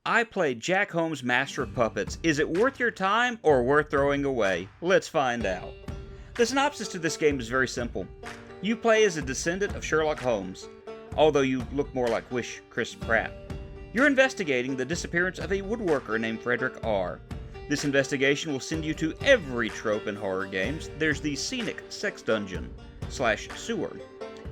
I played Jack Holmes' Master of Puppets. Is it worth your time or worth throwing away? Let's find out. The synopsis to this game is very simple. You play as a descendant of Sherlock Holmes, although you look more like Chris Pratt. You're investigating the disappearance of a woodworker named Frederick R. This investigation will send you to every trope in horror games. There's the scenic sex dungeon / sewer,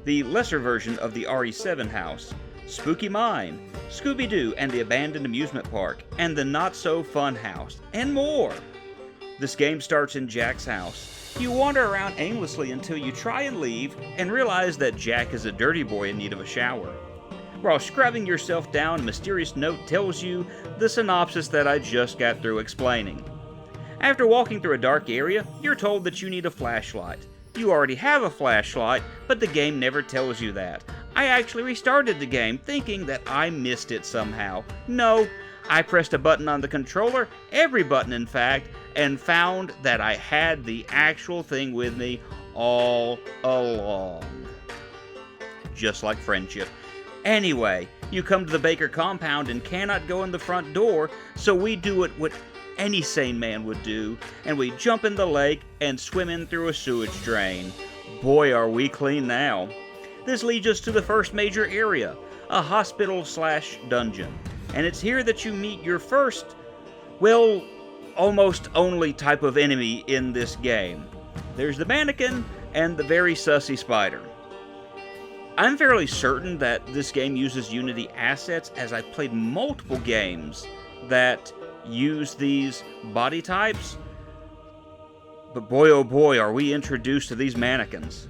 the lesser version of the RE7 house, Spooky Mine, Scooby-Doo and the Abandoned Amusement Park, and the Not-So-Fun House, and more. This game starts in Jack's house. You wander around aimlessly until you try and leave and realize that Jack is a dirty boy in need of a shower. While scrubbing yourself down, a mysterious note tells you the synopsis that I just got through explaining. After walking through a dark area, you're told that you need a flashlight. You already have a flashlight, but the game never tells you that. I actually restarted the game thinking that I missed it somehow. No, I pressed a button on the controller, every button in fact, and found that I had the actual thing with me all along. Just like friendship. Anyway, you come to the Baker compound and cannot go in the front door, so we do what any sane man would do, and we jump in the lake and swim in through a sewage drain. Boy, are we clean now. This leads us to the first major area, a hospital / dungeon. And it's here that you meet your first, well, almost only type of enemy in this game. There's the mannequin and the very sussy spider. I'm fairly certain that this game uses Unity assets, as I've played multiple games that use these body types. But boy oh boy, are we introduced to these mannequins.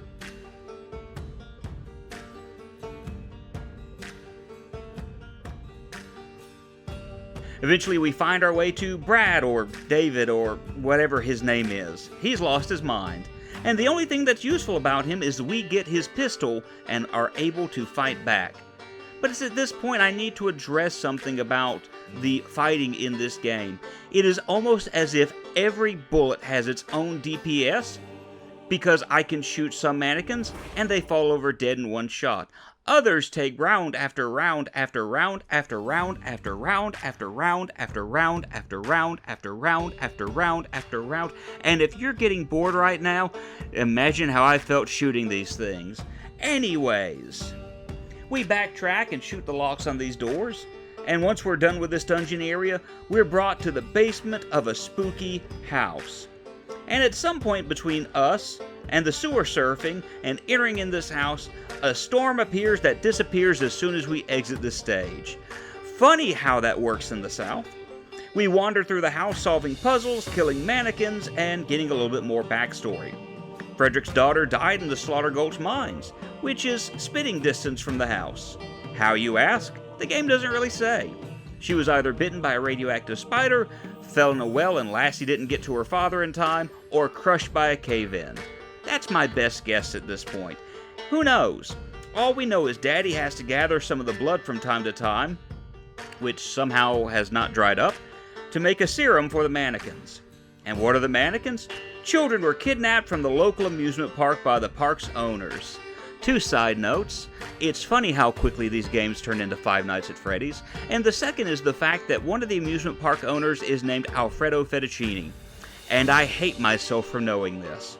Eventually we find our way to Brad, or David, or whatever his name is. He's lost his mind. And the only thing that's useful about him is we get his pistol and are able to fight back. But it's at this point I need to address something about the fighting in this game. It is almost as if every bullet has its own DPS, because I can shoot some mannequins and they fall over dead in one shot. Others take round after round after round after round after round after round after round after round after round after round after round. And if you're getting bored right now, imagine how I felt shooting these things. Anyways, we backtrack and shoot the locks on these doors. And once we're done with this dungeon area, we're brought to the basement of a spooky house. And at some point between us and the sewer surfing and entering in this house, a storm appears that disappears as soon as we exit the stage. Funny how that works in the South. We wander through the house solving puzzles, killing mannequins, and getting a little bit more backstory. Frederick's daughter died in the Slaughter Gulch mines, which is spitting distance from the house. How, you ask? The game doesn't really say. She was either bitten by a radioactive spider, fell in a well and Lassie didn't get to her father in time, or crushed by a cave-in. That's my best guess at this point. Who knows? All we know is Daddy has to gather some of the blood from time to time, which somehow has not dried up, to make a serum for the mannequins. And what are the mannequins? Children were kidnapped from the local amusement park by the park's owners. 2 side notes. It's funny how quickly these games turn into Five Nights at Freddy's. And the second is the fact that one of the amusement park owners is named Alfredo Fettuccini. And I hate myself for knowing this.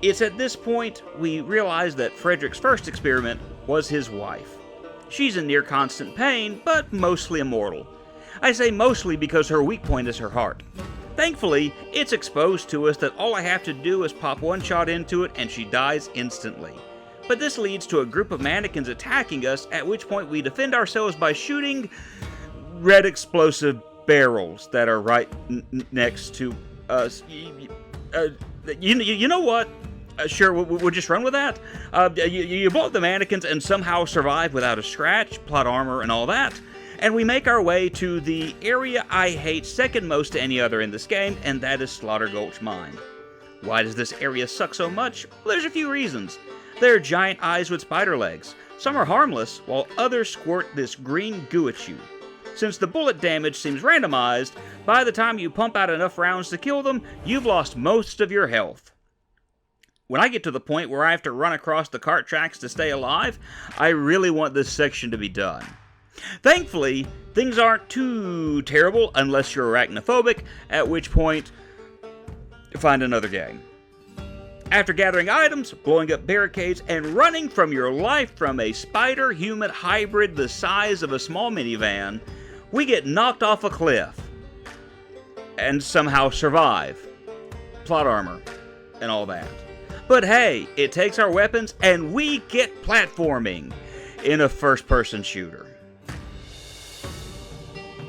It's at this point we realize that Frederick's first experiment was his wife. She's in near constant pain, but mostly immortal. I say mostly because her weak point is her heart. Thankfully, it's exposed to us that all I have to do is pop one shot into it and she dies instantly. But this leads to a group of mannequins attacking us, at which point we defend ourselves by shooting red explosive barrels that are right next to us. You know what? Sure, we'll just run with that. You blow up the mannequins and somehow survive without a scratch, plot armor, and all that. And we make our way to the area I hate second most to any other in this game, and that is Slaughter Gulch Mine. Why does this area suck so much? Well, there's a few reasons. There are giant eyes with spider legs. Some are harmless, while others squirt this green goo at you. Since the bullet damage seems randomized, by the time you pump out enough rounds to kill them, you've lost most of your health. When I get to the point where I have to run across the cart tracks to stay alive, I really want this section to be done. Thankfully, things aren't too terrible unless you're arachnophobic, at which point, find another game. After gathering items, blowing up barricades, and running from your life from a spider-human hybrid the size of a small minivan, we get knocked off a cliff and somehow survive. Plot armor and all that. But hey, it takes our weapons and we get platforming in a first-person shooter.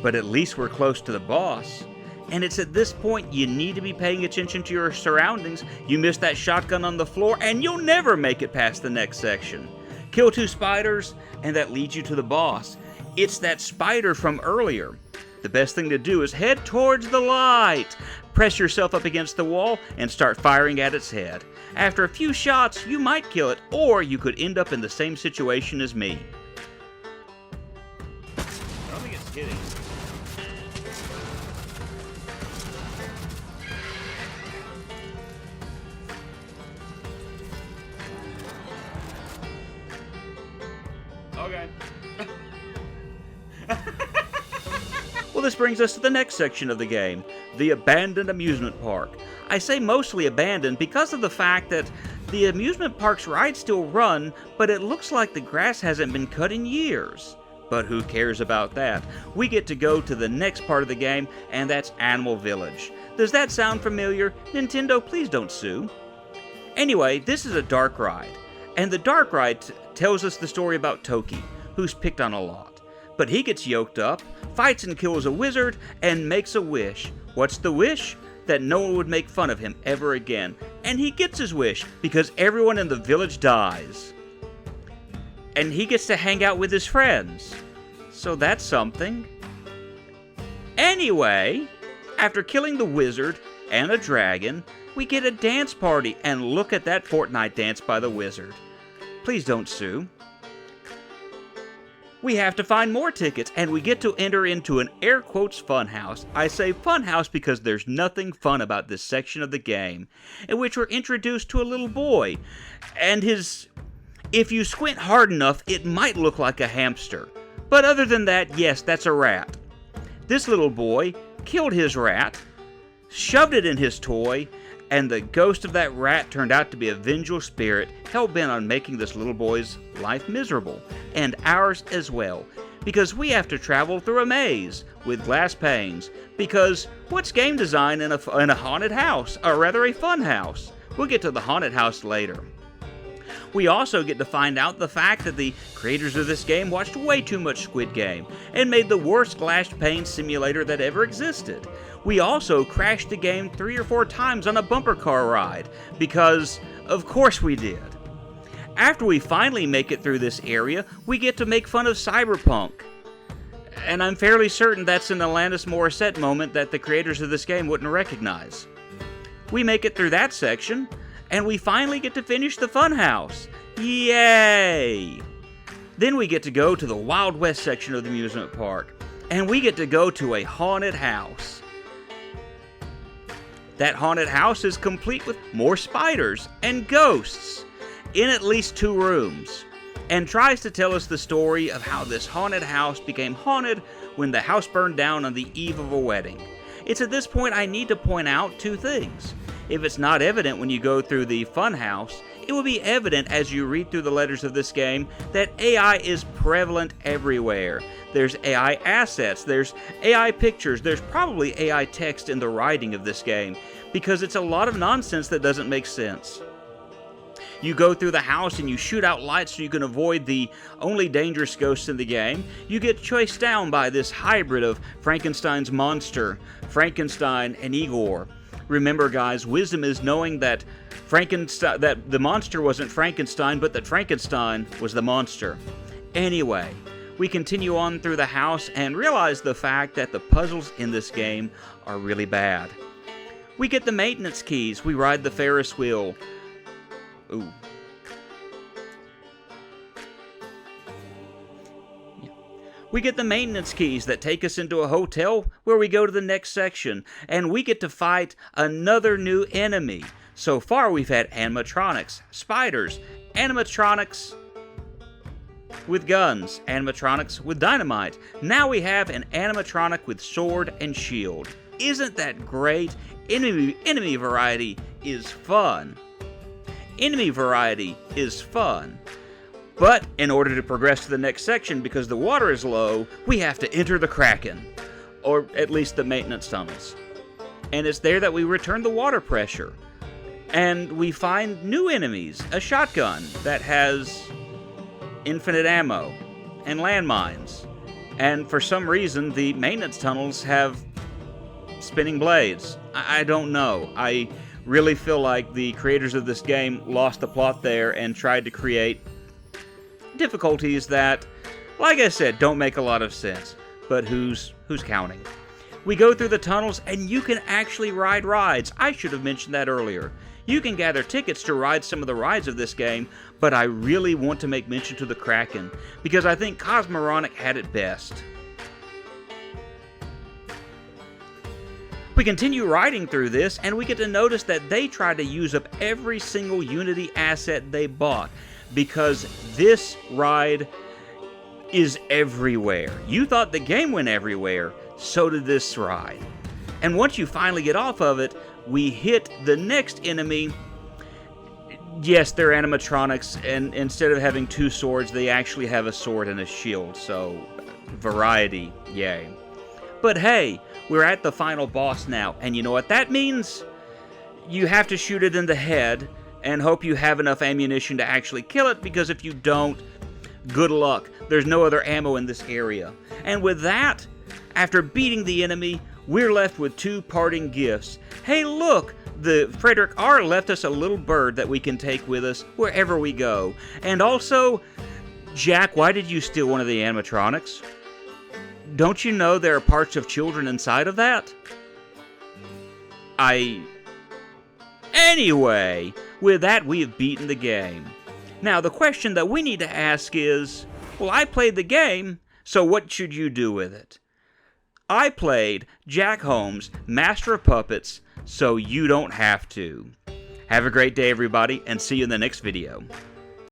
But at least we're close to the boss. And it's at this point you need to be paying attention to your surroundings. You miss that shotgun on the floor and you'll never make it past the next section. Kill 2 spiders and that leads you to the boss. It's that spider from earlier. The best thing to do is head towards the light. Press yourself up against the wall and start firing at its head. After a few shots, you might kill it, or you could end up in the same situation as me. I don't think it's kidding. Okay. Well, this brings us to the next section of the game, the abandoned amusement park. I say mostly abandoned because of the fact that the amusement park's rides still run, but it looks like the grass hasn't been cut in years. But who cares about that? We get to go to the next part of the game, and that's Animal Village. Does that sound familiar? Nintendo, please don't sue. Anyway, this is a dark ride, and the dark ride tells us the story about Toki, who's picked on a lot. But he gets yoked up, fights and kills a wizard, and makes a wish. What's the wish? That no one would make fun of him ever again. And he gets his wish, because everyone in the village dies. And he gets to hang out with his friends. So that's something. Anyway, after killing the wizard and a dragon, we get a dance party, and look at that Fortnite dance by the wizard. Please don't sue. We have to find more tickets, and we get to enter into an air quotes funhouse. I say funhouse because there's nothing fun about this section of the game, in which we're introduced to a little boy, and if you squint hard enough, it might look like a hamster. But other than that, yes, that's a rat. This little boy killed his rat, shoved it in his toy, and the ghost of that rat turned out to be a vengeful spirit hell-bent on making this little boy's life miserable, and ours as well, because we have to travel through a maze with glass panes, because what's game design in a haunted house, or rather a fun house? We'll get to the haunted house later. We also get to find out the fact that the creators of this game watched way too much Squid Game and made the worst glass pane simulator that ever existed. We also crashed the game 3 or 4 times on a bumper car ride, because of course we did. After we finally make it through this area, we get to make fun of Cyberpunk. And I'm fairly certain that's an Alanis Morissette moment that the creators of this game wouldn't recognize. We make it through that section, and we finally get to finish the funhouse. Yay! Then we get to go to the Wild West section of the amusement park, and we get to go to a haunted house. That haunted house is complete with more spiders and ghosts in at least 2 rooms, and tries to tell us the story of how this haunted house became haunted when the house burned down on the eve of a wedding. It's at this point I need to point out 2 things. If it's not evident when you go through the funhouse, it will be evident as you read through the letters of this game that AI is prevalent everywhere. There's AI assets, there's AI pictures, there's probably AI text in the writing of this game, because it's a lot of nonsense that doesn't make sense. You go through the house and you shoot out lights so you can avoid the only dangerous ghosts in the game. You get chased down by this hybrid of Frankenstein's monster, Frankenstein, and Igor. Remember, guys, wisdom is knowing that that the monster wasn't Frankenstein, but that Frankenstein was the monster. Anyway, we continue on through the house and realize the fact that the puzzles in this game are really bad. We get the maintenance keys. We ride the Ferris wheel. Ooh. We get the maintenance keys that take us into a hotel where we go to the next section, and we get to fight another new enemy. So far we've had animatronics, spiders, animatronics, with guns, animatronics with dynamite. Now we have an animatronic with sword and shield. Isn't that great? Enemy variety is fun. Enemy variety is fun. But in order to progress to the next section, because the water is low, we have to enter the Kraken, or at least the maintenance tunnels. And it's there that we return the water pressure. And we find new enemies, a shotgun that has infinite ammo and landmines. And for some reason, the maintenance tunnels have spinning blades. I don't know. I really feel like the creators of this game lost the plot there and tried to create difficulties that, like I said, don't make a lot of sense. But who's counting? We go through the tunnels and you can actually ride rides. I should have mentioned that earlier. You can gather tickets to ride some of the rides of this game, but I really want to make mention to the Kraken, because I think Cosmoronic had it best. We continue riding through this, and we get to notice that they try to use up every single Unity asset they bought, because this ride is everywhere. You thought the game went everywhere, so did this ride. And once you finally get off of it, we hit the next enemy. Yes, they're animatronics, and instead of having two swords, they actually have a sword and a shield, so variety, yay. But hey, we're at the final boss now, and you know what that means? You have to shoot it in the head and hope you have enough ammunition to actually kill it, because if you don't, good luck. There's no other ammo in this area. And with that, after beating the enemy, we're left with two parting gifts. Hey look, the Frederick R. left us a little bird that we can take with us wherever we go. And also, Jack, why did you steal one of the animatronics? Don't you know there are parts of children inside of that? Anyway, with that we have beaten the game. Now the question that we need to ask is, well, I played the game, so what should you do with it? I played Jack Holmes, Master of Puppets, so you don't have to. Have a great day, everybody, and see you in the next video.